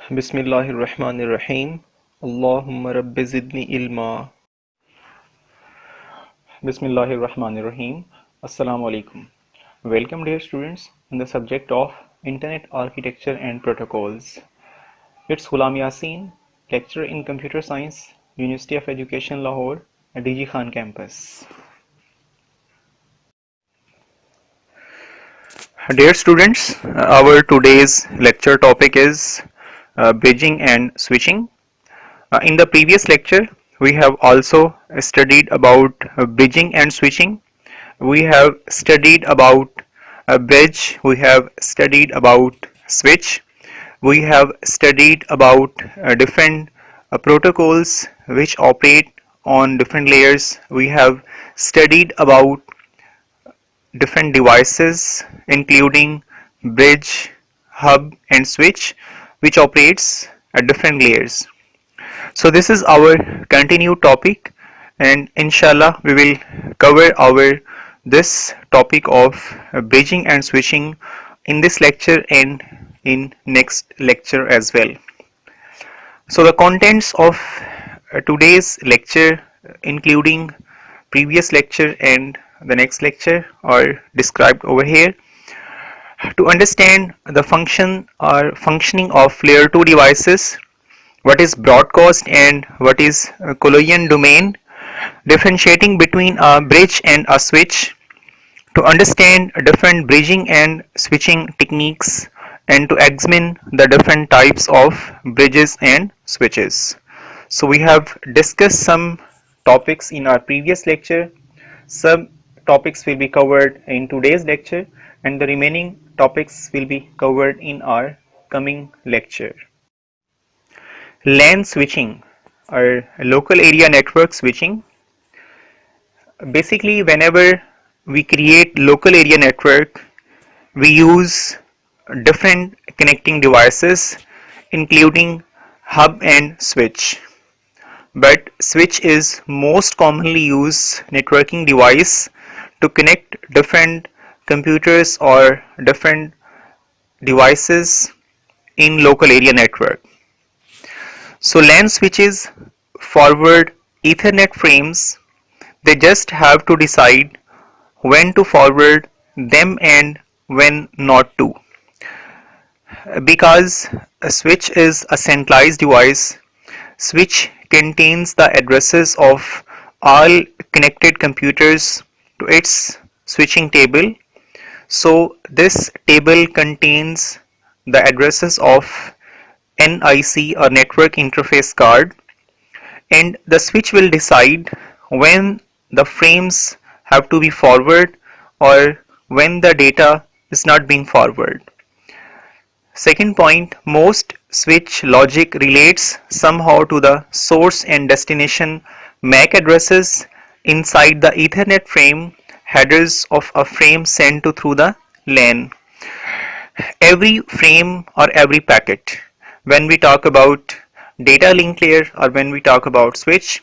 Bismillahirrahmanirrahim. Allahumma rabbi zidni ilma. Bismillahirrahmanirrahim. Assalamu alaikum. Welcome dear students in the subject of Internet Architecture and Protocols. It's Ghulam Yasin, lecturer in Computer Science, University of Education Lahore, DG Khan campus. Dear students, our today's lecture topic is bridging and switching. In the previous lecture, we have also studied about bridging and switching. We have studied about bridge, we have studied about switch, we have studied about different protocols which operate on different layers. We have studied about different devices including bridge, hub and switch which operates at different layers. So this is our continued topic, and inshallah we will cover our this topic of bridging and switching in this lecture and in next lecture as well. So the contents of today's lecture, including previous lecture and the next lecture, are described over here. To understand the function or functioning of layer 2 devices, what is broadcast and what is collision domain, differentiating between a bridge and a switch, to understand different bridging and switching techniques, and to examine the different types of bridges and switches. So we have discussed some topics in our previous lecture. Some topics will be covered in today's lecture, and the remaining topics will be covered in our coming lecture. LAN switching or local area network switching. Basically, whenever we create local area network, we use different connecting devices including hub and switch. But switch is most commonly used networking device to connect different computers or different devices in local area network. So LAN switches forward Ethernet frames. They just have to decide when to forward them and when not to. Because a switch is a centralized device, switch contains the addresses of all connected computers to its switching table. So this table contains the addresses of NIC or network interface card, and the switch will decide when the frames have to be forwarded or when the data is not being forwarded. Second point, most switch logic relates somehow to the source and destination MAC addresses inside the Ethernet frame headers of a frame sent to through the LAN. Every frame or every packet, when we talk about data link layer or when we talk about switch,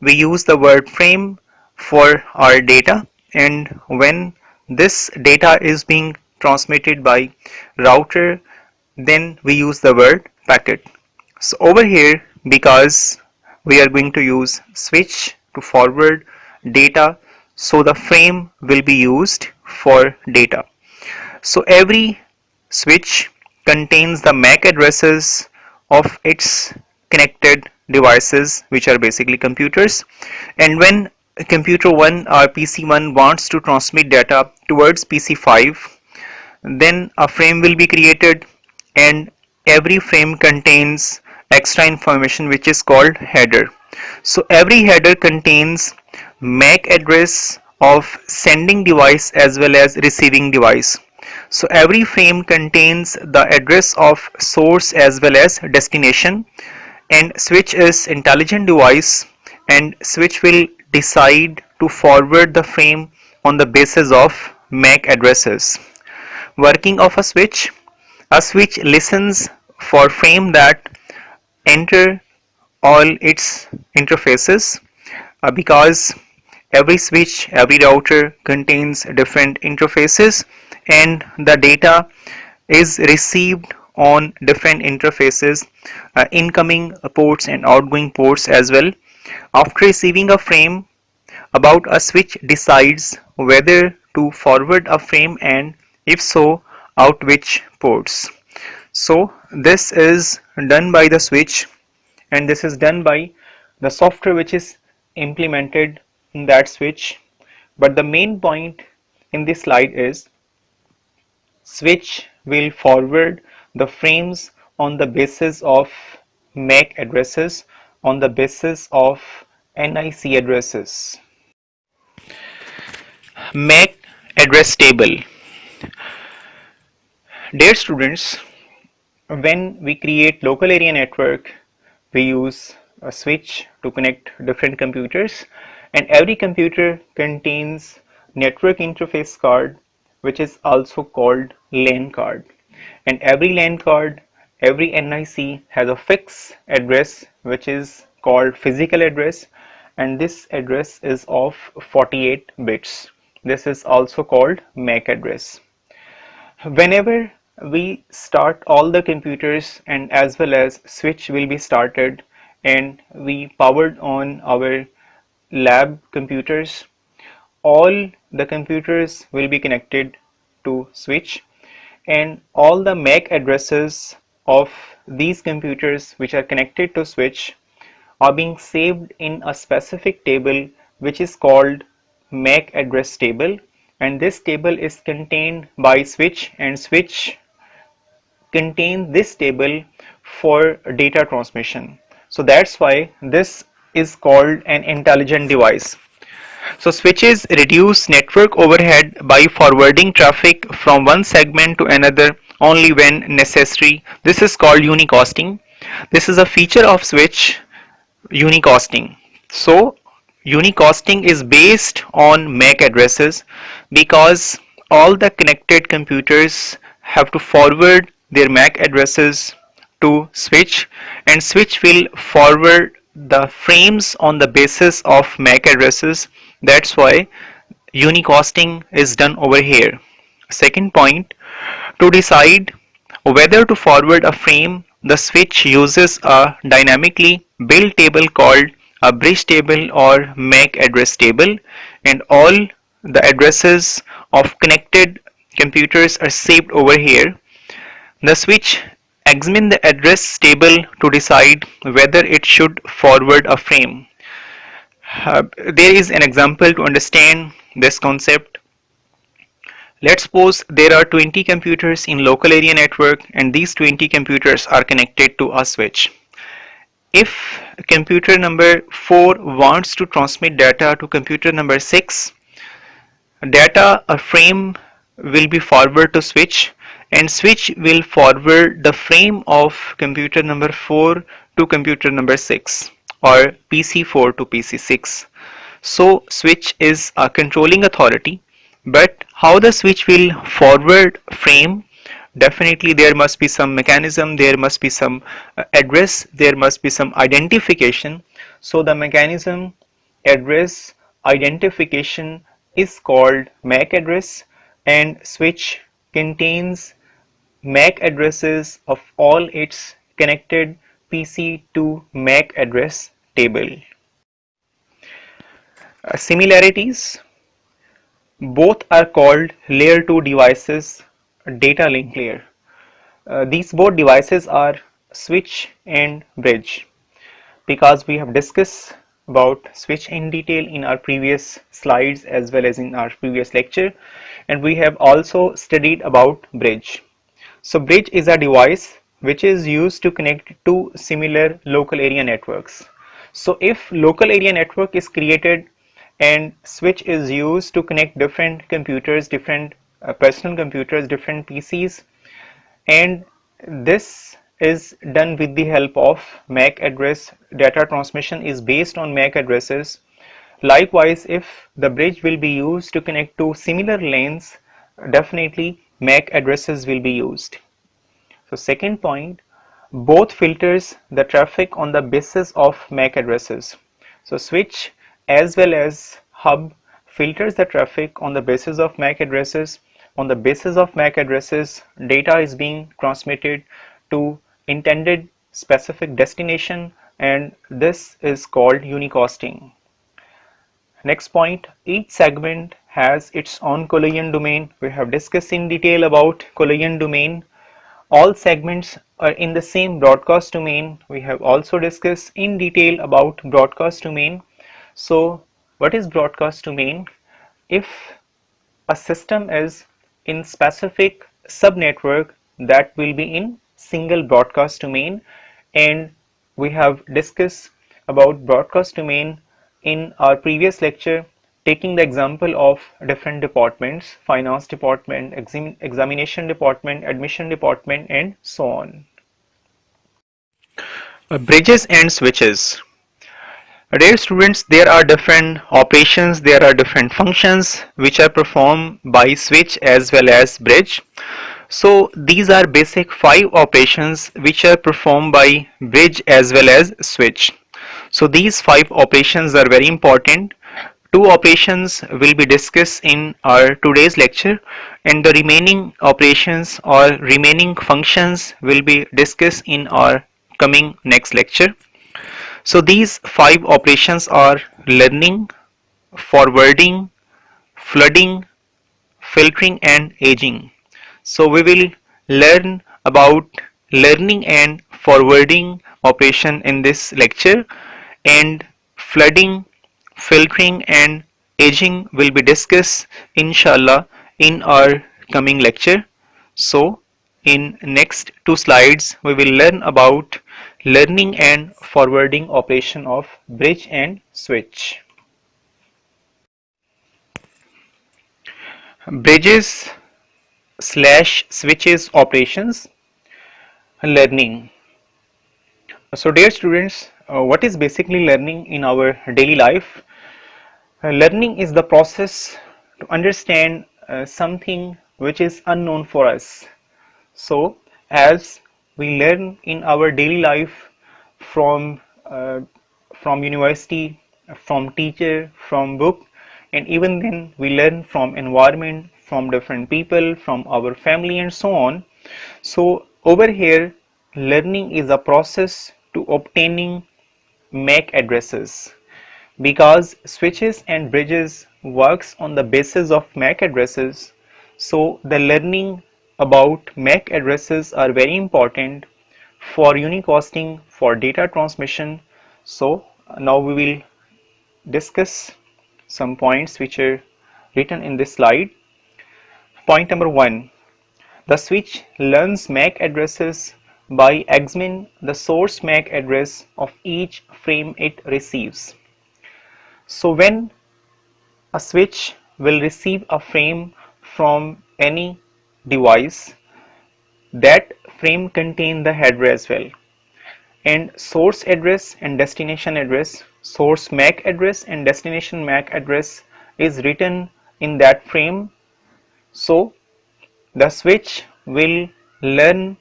we use the word frame for our data, and when this data is being transmitted by router, then we use the word packet. So over here, because we are going to use switch to forward data, so the frame will be used for data. So every switch contains the MAC addresses of its connected devices, which are basically computers, and when computer 1 or PC 1 wants to transmit data towards PC 5, then a frame will be created, and every frame contains extra information which is called header. So every header contains MAC address of sending device as well as receiving device. So every frame contains the address of source as well as destination, and switch is intelligent device, and switch will decide to forward the frame on the basis of MAC addresses. Working of a switch listens for frame that enter all its interfaces, because every switch, every router contains different interfaces, and the data is received on different interfaces, incoming ports and outgoing ports as well. After receiving a frame, about a switch decides whether to forward a frame and if so, out which ports. So this is done by the switch, and this is done by the software which is implemented in that switch. But the main point in this slide is switch will forward the frames on the basis of MAC addresses, on the basis of NIC addresses. MAC address table. Dear students, when we create local area network, we use a switch to connect different computers, and every computer contains network interface card, which is also called LAN card. And every LAN card, every NIC has a fixed address which is called physical address, and this address is of 48 bits. This is also called MAC address. Whenever we start all the computers and as well as switch will be started and we powered on our lab computers, all the computers will be connected to switch, and all the MAC addresses of these computers which are connected to switch are being saved in a specific table which is called MAC address table, and this table is contained by switch, and switch contain this table for data transmission. So that's why this is called an intelligent device. So switches reduce network overhead by forwarding traffic from one segment to another only when necessary. This is called unicasting. This is a feature of switch, unicasting. So unicasting is based on MAC addresses because all the connected computers have to forward their MAC addresses to switch, and switch will forward the frames on the basis of MAC addresses. That's why unicasting is done over here. Second point, to decide whether to forward a frame, the switch uses a dynamically built table called a bridge table or MAC address table, and all the addresses of connected computers are saved over here. The switch examines the address table to decide whether it should forward a frame. There is an example to understand this concept. Let's suppose there are 20 computers in local area network, and these 20 computers are connected to a switch. If computer number 4 wants to transmit data to computer number 6, data a frame will be forwarded to switch, and switch will forward the frame of computer number 4 to computer number 6, or PC4 to PC6. So switch is a controlling authority, but how the switch will forward frame, definitely there must be some mechanism, there must be some address, there must be some identification. So the mechanism, address, identification is called MAC address, and switch contains MAC addresses of all its connected PC to MAC address table. Similarities, both are called layer 2 devices, data link layer. These both devices are switch and bridge, because we have discussed about switch in detail in our previous slides as well as in our previous lecture, and we have also studied about bridge. So bridge is a device which is used to connect two similar local area networks. So if local area network is created and switch is used to connect different computers, different personal computers, different PCs, and this is done with the help of MAC address. Data transmission is based on MAC addresses. Likewise, if the bridge will be used to connect two similar lanes, definitely MAC addresses will be used. So second point, both filters the traffic on the basis of MAC addresses. So switch as well as hub filters the traffic on the basis of MAC addresses. On the basis of MAC addresses, data is being transmitted to intended specific destination, and this is called unicosting. Next point, each segment has its own collision domain. We have discussed in detail about collision domain. All segments are in the same broadcast domain. We have also discussed in detail about broadcast domain. So what is broadcast domain? If a system is in specific subnetwork, that will be in single broadcast domain, and we have discussed about broadcast domain in our previous lecture, taking the example of different departments: finance department, examination department, admission department, and so on. Bridges and switches. Dear students, there are different operations, there are different functions which are performed by switch as well as bridge. So these are basic 5 operations which are performed by bridge as well as switch. So these 5 operations are very important. 2 operations will be discussed in our today's lecture, and the remaining operations or remaining functions will be discussed in our coming next lecture. So these 5 operations are learning, forwarding, flooding, filtering, and aging. So we will learn about learning and forwarding operation in this lecture, and flooding, filtering, and aging will be discussed inshallah in our coming lecture. So in next 2 slides we will learn about learning and forwarding operation of bridge and switch. Bridges slash switches operations. Learning. So dear students, what is basically learning in our daily life? Learning is the process to understand something which is unknown for us. So as we learn in our daily life from university, from teacher, from book, and even then we learn from environment, from different people, from our family, and so on. So over here, learning is a process to obtaining MAC addresses, because switches and bridges works on the basis of MAC addresses. So the learning about MAC addresses are very important for unicosting, for data transmission. So now we will discuss some points which are written in this slide. Point number 1. The switch learns MAC addresses by examining the source MAC address of each frame it receives. So when a switch will receive a frame from any device, that frame contains the header as well, and source address and destination address, source MAC address and destination MAC address is written in that frame. So the switch will learn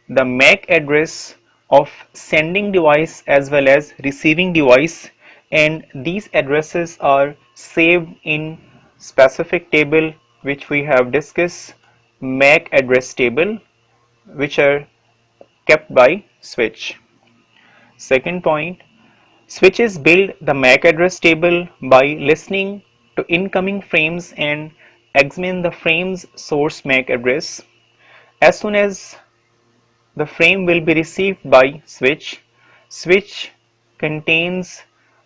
the MAC address of sending device as well as receiving device, and these addresses are saved in specific table which we have discussed, MAC address table, which are kept by switch. Second point, switches build the MAC address table by listening to incoming frames and examine the frame's source MAC address. As soon as the frame will be received by switch, switch contains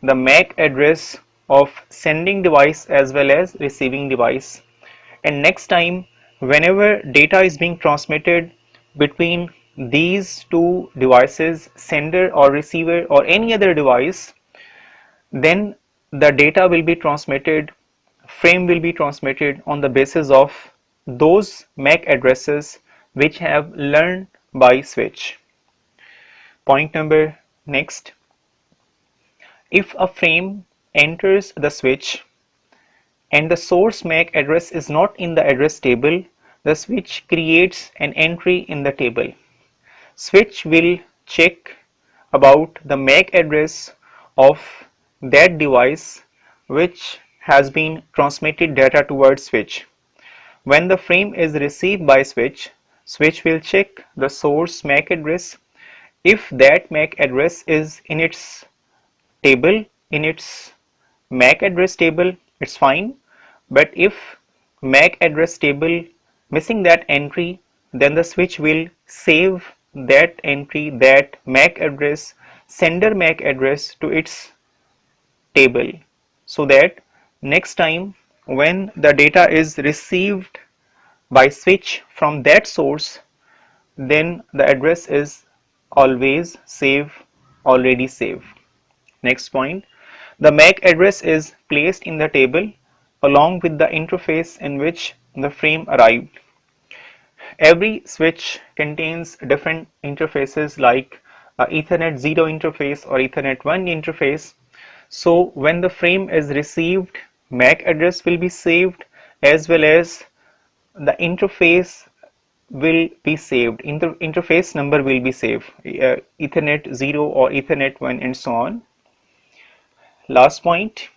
the MAC address of sending device as well as receiving device, and next time whenever data is being transmitted between these two devices, sender or receiver or any other device, then the data will be transmitted, frame will be transmitted on the basis of those MAC addresses which have learned by switch. Point number next, if a frame enters the switch and the source MAC address is not in the address table, the switch creates an entry in the table. Switch will check about the MAC address of that device which has been transmitted data towards switch. When the frame is received by switch, switch will check the source MAC address. If that MAC address is in its table, in its MAC address table, it's fine. But if MAC address table missing that entry, then the switch will save that entry, that MAC address, sender MAC address to its table, so that next time when the data is received by switch from that source, then the address is always already saved. Next point, the MAC address is placed in the table along with the interface in which the frame arrived. Every switch contains different interfaces like Ethernet 0 interface or Ethernet 1 interface. So when the frame is received, MAC address will be saved as well as the interface will be saved. Interface number will be saved, Ethernet 0 or Ethernet 1 and so on. Last point,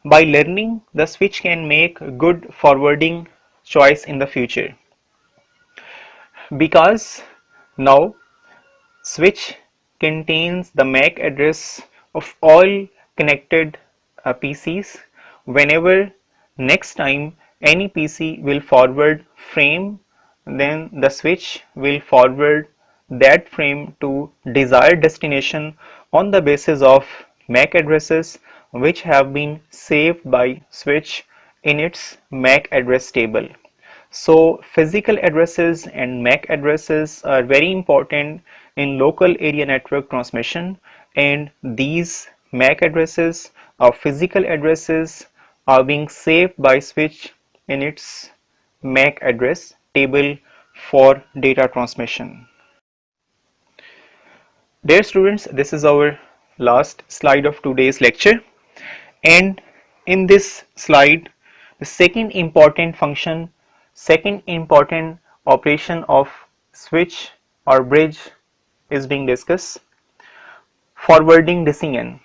by learning, the switch can make good forwarding choice in the future, because now switch contains the MAC address of all connected PCs. Whenever next time any PC will forward frame, then the switch will forward that frame to desired destination on the basis of MAC addresses which have been saved by switch in its MAC address table. So physical addresses and MAC addresses are very important in local area network transmission, and these MAC addresses or physical addresses are being saved by switch in its MAC address table for data transmission. Dear students, this is our last slide of today's lecture, and in this slide the second important function, second important operation of switch or bridge is being discussed: forwarding decision.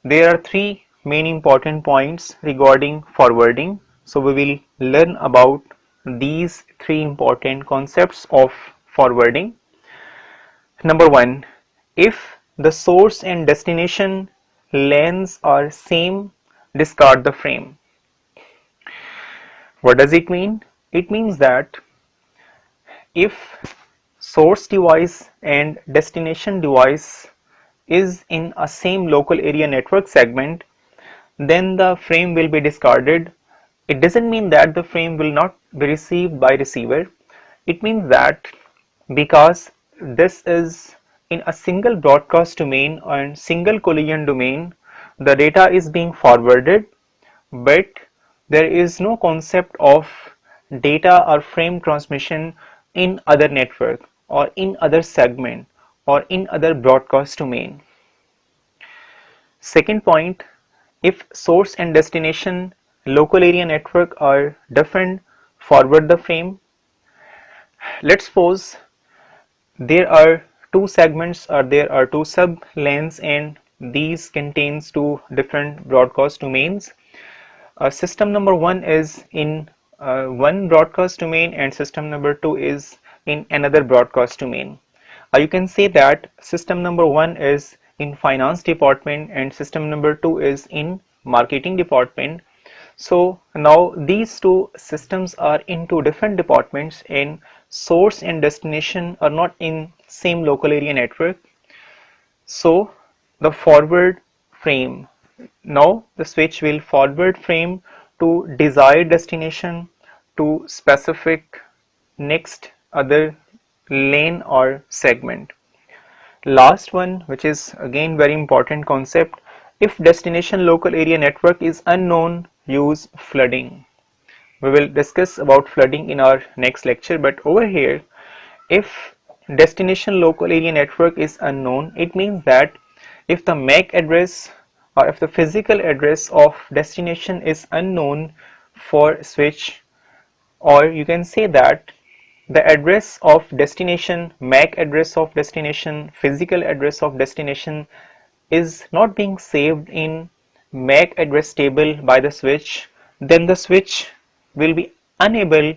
There are three main important points regarding forwarding, so we will learn about these three important concepts of forwarding. Number one, if the source and destination lanes are same, discard the frame. What does it mean? It means that if source device and destination device is in a same local area network segment, then the frame will be discarded. It doesn't mean that the frame will not be received by receiver. It means that because this is in a single broadcast domain and single collision domain, the data is being forwarded, but there is no concept of data or frame transmission in other network or in other segment or in other broadcast domain. Second point, if source and destination local area network are different, forward the frame. Let's suppose there are two segments or there are two sub lanes and these contains two different broadcast domains. System number one is in one broadcast domain and system number two is in another broadcast domain. You can say that system number one is in finance department and system number two is in marketing department. So now these two systems are in two different departments and source and destination are not in same local area network. So the forward frame, now the switch will forward frame to desired destination to specific next other lane or segment. Last one, which is again very important concept, if destination local area network is unknown, use flooding. We will discuss about flooding in our next lecture, but over here, if destination local area network is unknown, it means that if the MAC address or if the physical address of destination is unknown for switch, or you can say that the address of destination, MAC address of destination, physical address of destination is not being saved in MAC address table by the switch, then the switch will be unable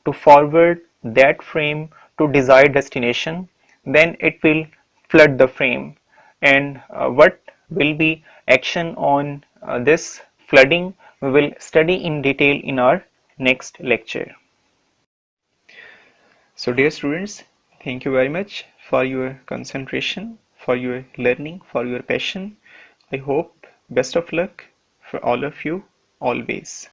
to forward that frame to desired destination, then it will flood the frame. And what will be action on this flooding, we will study in detail in our next lecture. So dear students, thank you very much for your concentration, for your learning, for your passion. I hope best of luck for all of you always.